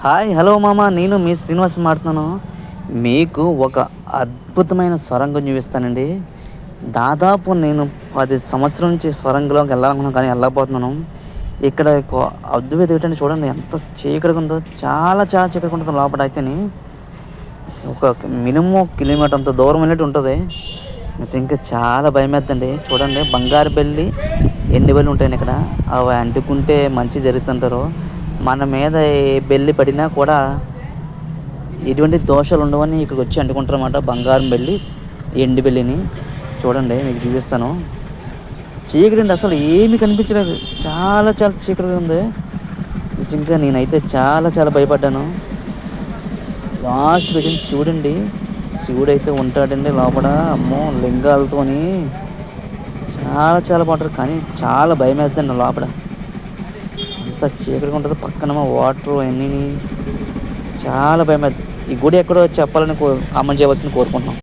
Hi hello మామ, నేను మీ శ్రీనివాస్ మాట్లాడుతున్నాను. మీకు ఒక అద్భుతమైన సొరంగం చూపిస్తానండి. దాదాపు నేను 10 సంవత్సరాల నుంచి సొరంగంలోకి వెళ్ళాలనుకున్నాను, కానీ వెళ్ళకపోతున్నాను. ఇక్కడ ఒక అద్భుతం ఏంటంటే చూడండి, ఎంత చీకటిగా ఉందో. చాలా చాలా చీకటిగా ఉంటుంది లోపల అయితేని. ఒక మినిమం కిలోమీటర్ అంత దూరం వెళ్ళినట్టు ఉంటుంది. ఇంకా చాలా భయం వేస్తుందండి. చూడండి, బంగారు బెల్లి ఎండు బెల్లి ఉంటాయండి ఇక్కడ. అవి అంటుకుంటే మంచి జరుగుతుంటారు. మన మీద ఏ బెల్లి పడినా కూడా ఎటువంటి దోషాలు ఉండవని ఇక్కడికి వచ్చి అంటుకుంటారు అన్నమాట. బంగారం బెల్లి, ఎండు బెల్లిని చూడండి, మీకు చూపిస్తాను. చీకటి అండి, అసలు ఏమీ కనిపించలేదు. చాలా చాలా చీకటిగా ఉంది. ఇంకా నేనైతే చాలా చాలా భయపడ్డాను. లాస్ట్కి వచ్చింది శివుడండి. శివుడు అయితే ఉంటాడండి లోపల. అమ్మో, లింగాలతోని చాలా చాలా బాగుంటారు, కానీ చాలా భయం వేస్తుందండి లోపల. అంత చీకటిగా ఉంటుంది. పక్కన వాటర్ అన్నీ చాలా భయం వేస్తుంది. ఈ గుడి ఎక్కడో చెప్పాలని కామెంట్ చేయవలసింది కోరుకుంటున్నాం.